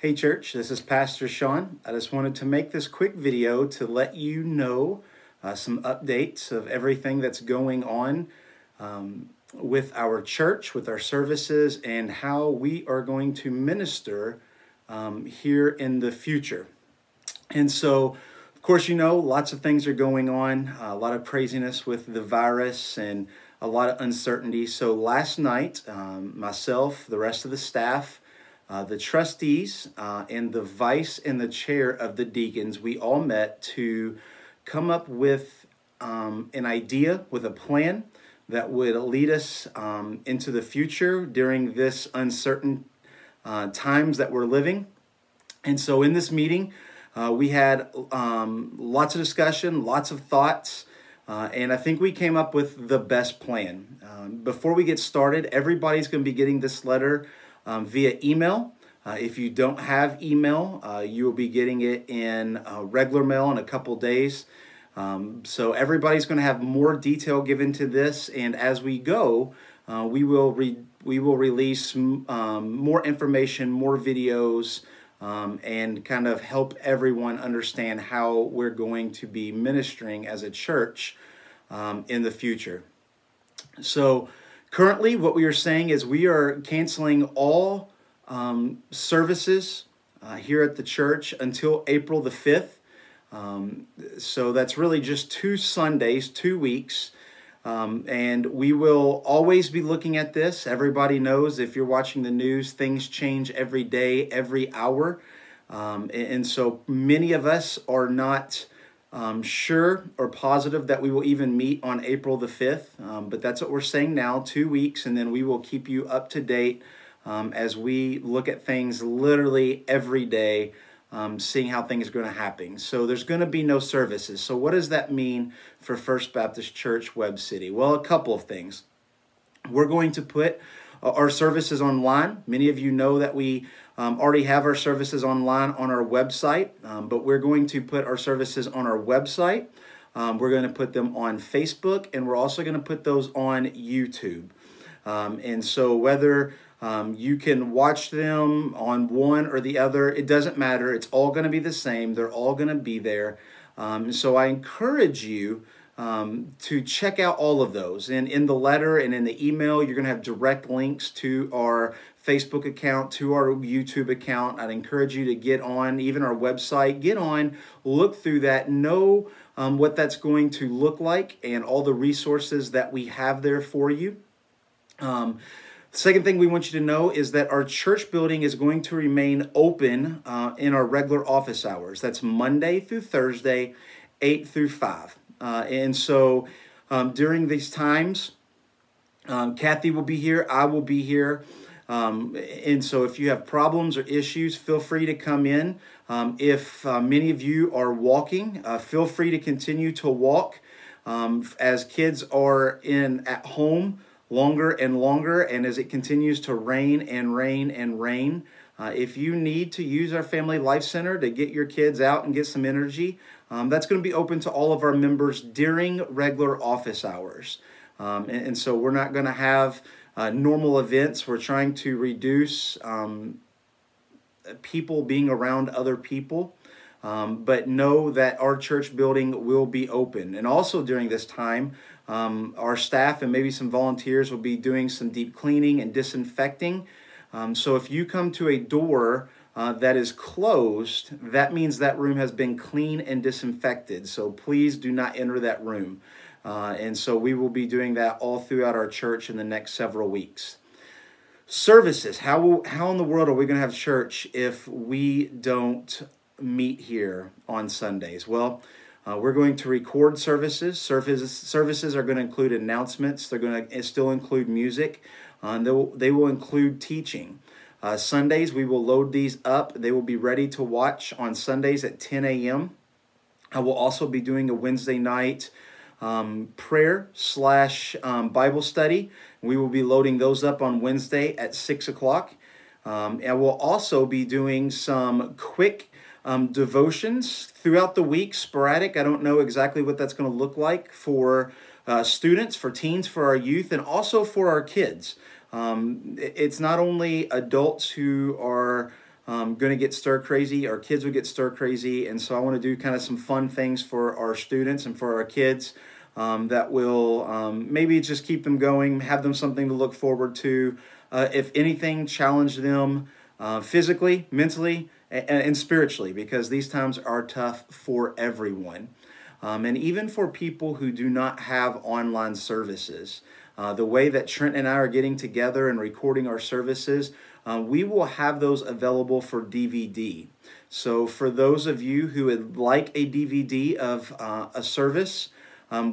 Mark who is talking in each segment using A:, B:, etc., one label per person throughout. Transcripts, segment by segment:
A: Hey church, this is Pastor Sean. I just wanted to make this quick video to let you know some updates of everything that's going on with our church, with our services, and how we are going to minister here in the future. And so, of course, you know, lots of things are going on, a lot of craziness with the virus and a lot of uncertainty. So last night, myself, the rest of the staff, the trustees, and the vice and the chair of the deacons, we all met to come up with an idea, with a plan that would lead us into the future during this uncertain times that we're living. And so in this meeting, we had lots of discussion, lots of thoughts, and I think we came up with the best plan. Before we get started, everybody's going to be getting this letter via email. If you don't have email, you will be getting it in regular mail in a couple days. So everybody's going to have more detail given to this, and as we go, we will release more information, more videos, and kind of help everyone understand how we're going to be ministering as a church in the future. So currently what we are saying is we are canceling all services here at the church until April the 5th. So that's really just 2 Sundays, 2 weeks. And we will always be looking at this. Everybody knows, if you're watching the news, things change every day, every hour. And so many of us are not sure or positive that we will even meet on April the 5th. But that's what we're saying now, 2 weeks, and then we will keep you up to date as we look at things literally every day, seeing how things are going to happen. So there's going to be no services. So what does that mean for First Baptist Church Webb City? Well, a couple of things. We're going to put our services online. Many of you know that we already have our services online on our website, but we're going to put our services on our website. We're going to put them on Facebook, and we're also going to put those on YouTube. And so whether you can watch them on one or the other, it doesn't matter. It's all going to be the same. They're all going to be there. So I encourage you to check out all of those. And in the letter and in the email, you're going to have direct links to our Facebook account, to our YouTube account. I'd encourage you to get on, even our website, get on, look through that, know what that's going to look like and all the resources that we have there for you. Second thing we want you to know is that our church building is going to remain open in our regular office hours. That's Monday through Thursday, 8 through 5. And so during these times, Kathy will be here, I will be here. And so if you have problems or issues, feel free to come in. If many of you are walking, feel free to continue to walk as kids are at home longer and longer, and as it continues to rain and rain and rain. If you need to use our Family Life Center to get your kids out and get some energy, that's going to be open to all of our members during regular office hours. And so we're not going to have normal events. We're trying to reduce people being around other people. But know that our church building will be open. And also during this time, our staff and maybe some volunteers will be doing some deep cleaning and disinfecting. So if you come to a door that is closed, that means that room has been cleaned and disinfected. So please do not enter that room. And so we will be doing that all throughout our church in the next several weeks. Services. How in the world are we going to have church if we don't meet here on Sundays? Well, we're going to record services. Services are going to include announcements. They're going to still include music. They will include teaching. Sundays, we will load these up. They will be ready to watch on Sundays at 10 a.m. I will also be doing a Wednesday night prayer / Bible study. We will be loading those up on Wednesday at 6 o'clock. And we'll also be doing some quick devotions throughout the week, sporadic. I don't know exactly what that's going to look like for students, for teens, for our youth, and also for our kids. It's not only adults who are going to get stir crazy. Our kids would get stir crazy. And so I want to do kind of some fun things for our students and for our kids that will maybe just keep them going, have them something to look forward to. If anything, challenge them physically, mentally, and spiritually, because these times are tough for everyone. And even for people who do not have online services. The way that Trent and I are getting together and recording our services, we will have those available for DVD. So for those of you who would like a DVD of a service,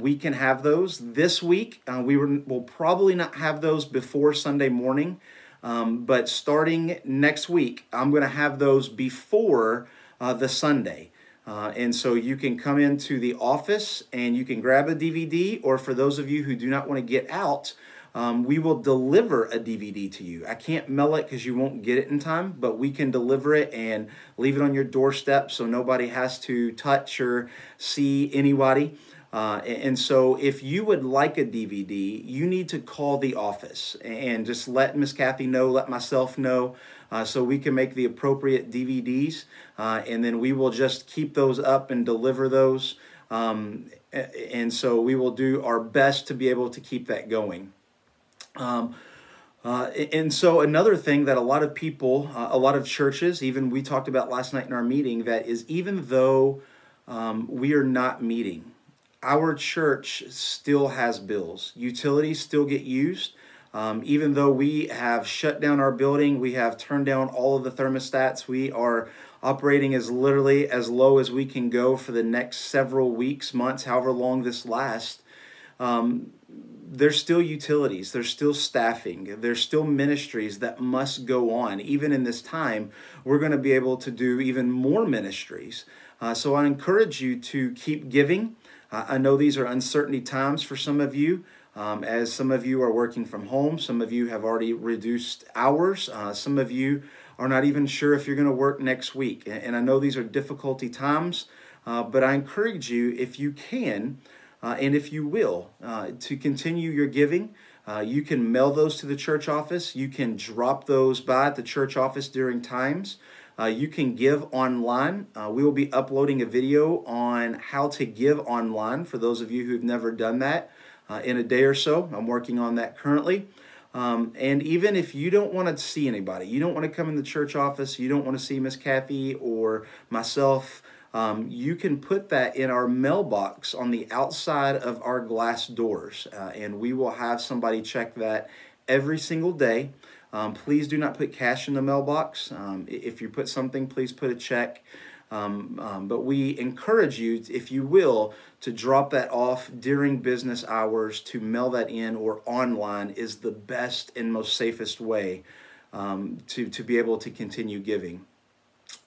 A: we can have those this week. We'll probably not have those before Sunday morning, but starting next week, I'm going to have those before the Sunday. And so you can come into the office and you can grab a DVD, or for those of you who do not want to get out, we will deliver a DVD to you. I can't mail it because you won't get it in time, but we can deliver it and leave it on your doorstep so nobody has to touch or see anybody. And so if you would like a DVD, you need to call the office and just let Miss Kathy know, let myself know, so we can make the appropriate DVDs, and then we will just keep those up and deliver those. And so we will do our best to be able to keep that going. And so another thing that a lot of people, a lot of churches, even we talked about last night in our meeting, that is even though we are not meeting, our church still has bills. Utilities still get used. Even though we have shut down our building, we have turned down all of the thermostats, we are operating as literally as low as we can go for the next several weeks, months, however long this lasts. There's still utilities, there's still staffing, there's still ministries that must go on. Even in this time, we're going to be able to do even more ministries. So I encourage you to keep giving. I know these are uncertainty times for some of you, as some of you are working from home. Some of you have already reduced hours. Some of you are not even sure if you're going to work next week. And I know these are difficulty times, but I encourage you, if you can, and if you will, to continue your giving. You can mail those to the church office. You can drop those by at the church office during times. You can give online. We will be uploading a video on how to give online for those of you who've never done that in a day or so. I'm working on that currently. And even if you don't want to see anybody, you don't want to come in the church office, you don't want to see Miss Kathy or myself, you can put that in our mailbox on the outside of our glass doors, and we will have somebody check that every single day. Please do not put cash in the mailbox. If you put something, please put a check. But we encourage you, if you will, to drop that off during business hours, to mail that in, or online is the best and most safest way to be able to continue giving.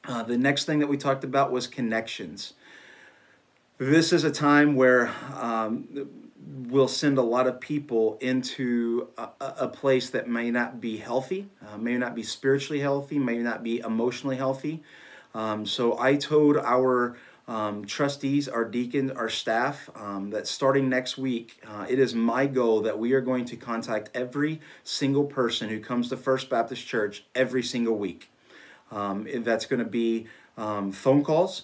A: The next thing that we talked about was connections. This is a time where we'll send a lot of people into a place that may not be healthy, may not be spiritually healthy, may not be emotionally healthy. So I told our trustees, our deacons, our staff, that starting next week, it is my goal that we are going to contact every single person who comes to First Baptist Church every single week. That's going to be phone calls.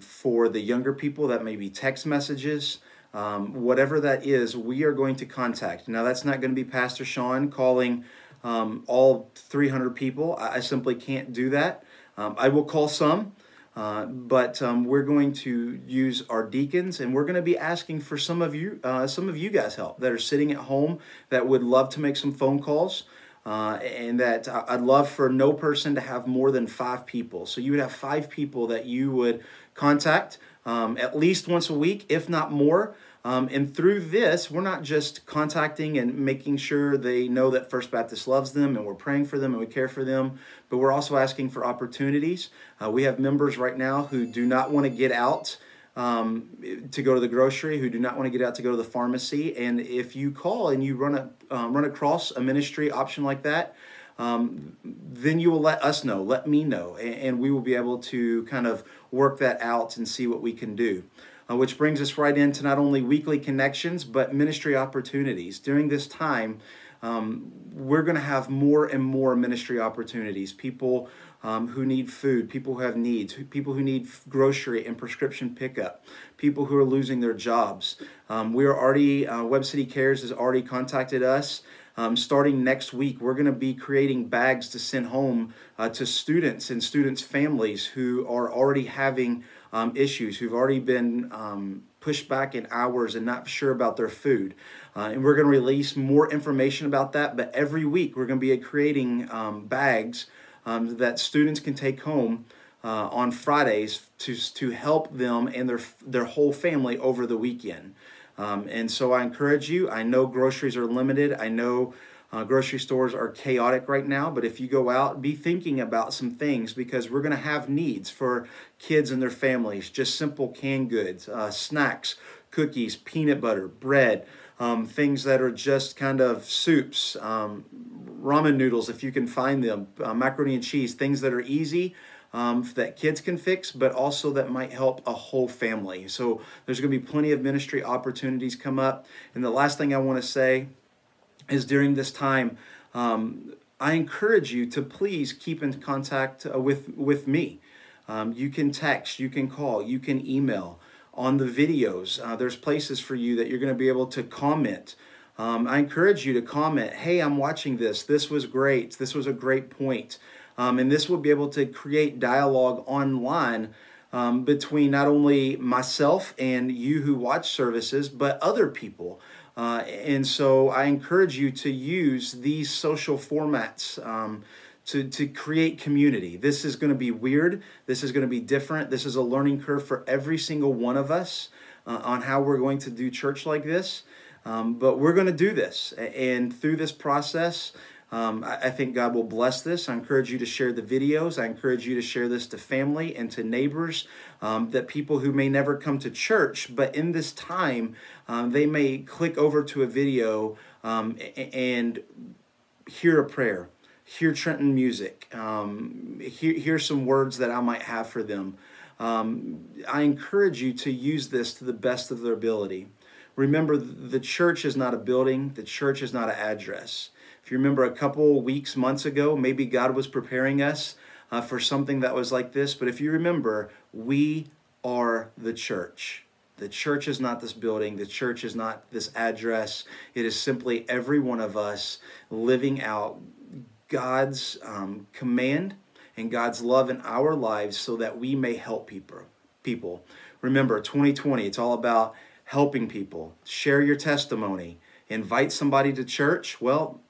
A: For the younger people, that may be text messages. Whatever that is, we are going to contact. Now, that's not going to be Pastor Sean calling all 300 people. I simply can't do that. I will call some, but we're going to use our deacons, and we're going to be asking for some of you guys' help that are sitting at home that would love to make some phone calls. And that I'd love for no person to have more than 5 people. So you would have 5 people that you would contact at least once a week, if not more. And through this, we're not just contacting and making sure they know that First Baptist loves them and we're praying for them and we care for them, but we're also asking for opportunities. We have members right now who do not want to get out to go to the grocery, who do not want to get out to go to the pharmacy. And if you call and you run across a ministry option like that, then you will let us know, let me know, and we will be able to kind of work that out and see what we can do. Which brings us right into not only weekly connections, but ministry opportunities. During this time, we're going to have more and more ministry opportunities. People who need food, people who have needs, people who need grocery and prescription pickup, people who are losing their jobs. We are already, Webb City Cares has already contacted us. Starting next week, we're going to be creating bags to send home to students and students' families who are already having issues, who've already been pushed back in hours and not sure about their food. And we're going to release more information about that, but every week we're going to be creating bags that students can take home on Fridays to help them and their whole family over the weekend. And so I encourage you. I know groceries are limited. I know grocery stores are chaotic right now, but if you go out, be thinking about some things, because we're going to have needs for kids and their families. Just simple canned goods, snacks, cookies, peanut butter, bread, things that are just kind of soups, ramen noodles if you can find them, macaroni and cheese, things that are easy, that kids can fix, but also that might help a whole family. So there's going to be plenty of ministry opportunities come up. And the last thing I want to say is, during this time, I encourage you to please keep in contact with me. You can text, you can call, you can email. On the videos, there's places for you that you're going to be able to comment. I encourage you to comment, hey, I'm watching this. This was great. This was a great point. And this will be able to create dialogue online between not only myself and you who watch services, but other people. And so I encourage you to use these social formats to create community. This is going to be weird. This is going to be different. This is a learning curve for every single one of us on how we're going to do church like this. But we're going to do this. And through this process, I think God will bless this. I encourage you to share the videos. I encourage you to share this to family and to neighbors, that people who may never come to church, but in this time, they may click over to a video and hear a prayer, hear Trenton music, hear some words that I might have for them. I encourage you to use this to the best of their ability. Remember, the church is not a building. The church is not an address. If you remember a couple weeks, months ago, maybe God was preparing us for something that was like this. But if you remember, we are the church. The church is not this building. The church is not this address. It is simply every one of us living out God's command and God's love in our lives so that we may help people. Remember, 2020, it's all about helping people. Share your testimony. Invite somebody to church. Well,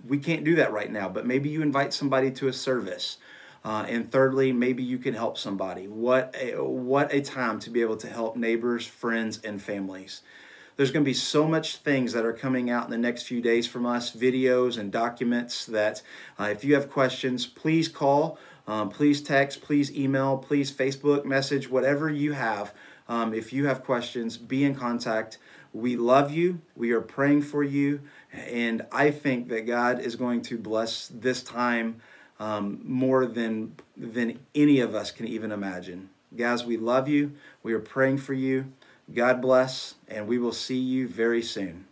A: we can't do that right now, but maybe you invite somebody to a service. And thirdly, maybe you can help somebody. What a time to be able to help neighbors, friends, and families. There's going to be so much things that are coming out in the next few days from us, videos and documents that if you have questions, please call, please text, please email, please Facebook message, whatever you have. If you have questions, be in contact. We love you. We are praying for you. And I think that God is going to bless this time more than any of us can even imagine. Guys, we love you. We are praying for you. God bless, and we will see you very soon.